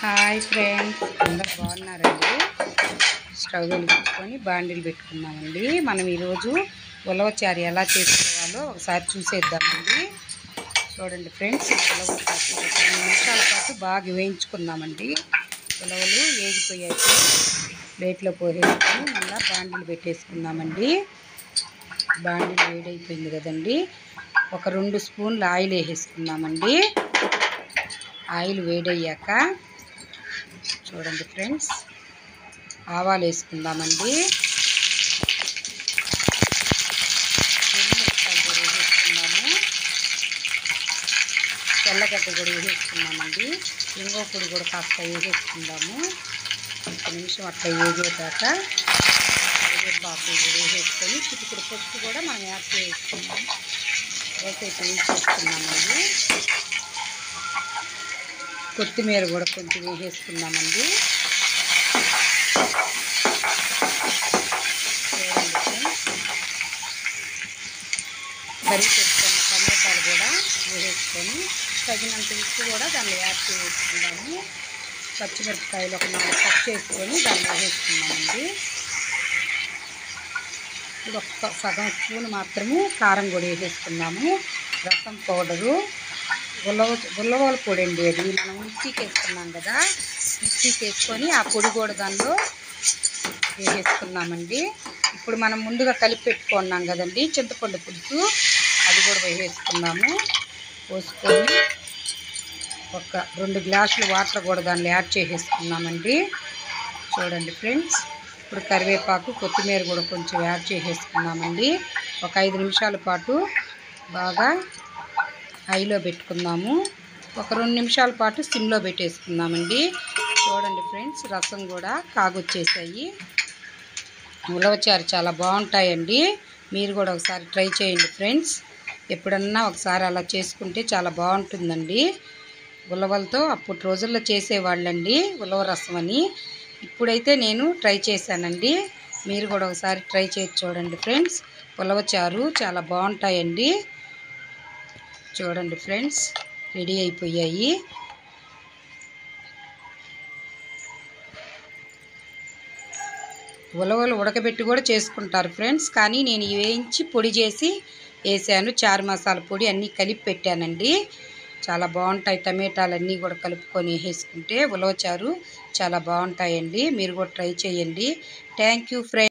Hi friends, అందరు బాగున్నారండి. Stove వెలిగించుకొని బాండిల్ పెట్టుకున్నామండి. మనం ఈరోజు ఉలవచారు ఎలా చేసుకోవాలో ఒకసారి చూసేద్దామండి. చూడండి ఫ్రెండ్స్, ఉలవలు 2 నిమిషాల పాటు బాగా వేయించుకుందామండి. ఉలవలు వేగిపోయాయి. ప్లేట్లో పోసేసుకొని మళ్ళీ బాండిల్ పెట్టేసుకుందామండి. బాండిల్ వేడైపోయింది కదండి. ఒక 2 స్పూన్లు ఆయిల్ వేసేసుకుందామండి. ఆయిల్ వేడయ్యాక చూడండి ఫ్రెండ్స్, ఆవాలు వేసుకుందామండి. మిరపకాయలు కూడా వేసేసుకుందాము. తెల్లగడ్డ కూడా వేసేసుకున్నామండి. ఇంగో పొడి కూడా కాస్త వేసేసుకుందాము. 1 నిమిషం అట్లా వేగేదాక కరివేపాకు కూడా వేసేసుకొని చిటికెడు పసుపు కూడా మనం యాడ్ చేసుకున్నాము. వేసేసుకున్నామండి. కొత్తిమీర కూడా కొంచెం వేసేసుకున్నామండి. కర్రీ పెట్టుకున్న టమాటాలు కూడా వేసేసుకొని తగినంత ఉప్పు కూడా దాన్ని యాడ్ చేసుకుందాము. పచ్చిమిరపకాయలు ఒక 4 కట్ చేసుకొని దాన్ని వేసేసుకున్నామండి. ఇది ఒక సగం స్పూన్ మాత్రము కారం కూడా వేసేసుకున్నాము. రసం పౌడరు, ఉలవల పొడి అండి. అది మనం మిక్సీకి వేసుకున్నాం కదా, మిక్సీకి వేసుకొని ఆ పొడి కూడా దానిలో వేసేసుకున్నామండి. ఇప్పుడు మనం ముందుగా కలిపి పెట్టుకున్నాం కదండి చింతపండు పులుసు, అది కూడా వేసేసుకున్నాము. పోసుకొని ఒక 2 గ్లాసులు వాటర్ కూడా దానిలో యాడ్ చేసేసుకున్నామండి. చూడండి ఫ్రెండ్స్, ఇప్పుడు కరివేపాకు కొత్తిమీర కూడా కొంచెం యాడ్ చేసేసుకున్నామండి. ఒక 5 నిమిషాల పాటు బాగా హైలో పెట్టుకుందాము. ఒక 2 నిమిషాల పాటు సిమ్లో పెట్టేసుకుందామండి. చూడండి ఫ్రెండ్స్, రసం కూడా కాగొచ్చేసాయి. ఉలవచారు చాలా బాగుంటాయండి. మీరు కూడా ఒకసారి ట్రై చేయండి ఫ్రెండ్స్. ఎప్పుడన్నా ఒకసారి అలా చేసుకుంటే చాలా బాగుంటుందండి. ఉలవలతో అప్పుడు రోజుల్లో చేసేవాళ్ళండి ఉలవ రసం అని. ఇప్పుడైతే నేను ట్రై చేశానండి. మీరు కూడా ఒకసారి ట్రై చేసి చూడండి ఫ్రెండ్స్. ఉలవచారు చాలా బాగుంటాయండి. చూడండి ఫ్రెండ్స్, రెడీ అయిపోయాయి. ఉలవలు ఉడకబెట్టి కూడా చేసుకుంటారు ఫ్రెండ్స్, కానీ నేను వేయించి పొడి చేసి వేసాను. చారు మసాలా పొడి అన్నీ కలిపి పెట్టానండి. చాలా బాగుంటాయి. టమాటాలన్నీ కూడా కలుపుకొని వేసుకుంటే ఉలవచారు చాలా బాగుంటాయండి. మీరు కూడా ట్రై చేయండి. Thank you friends.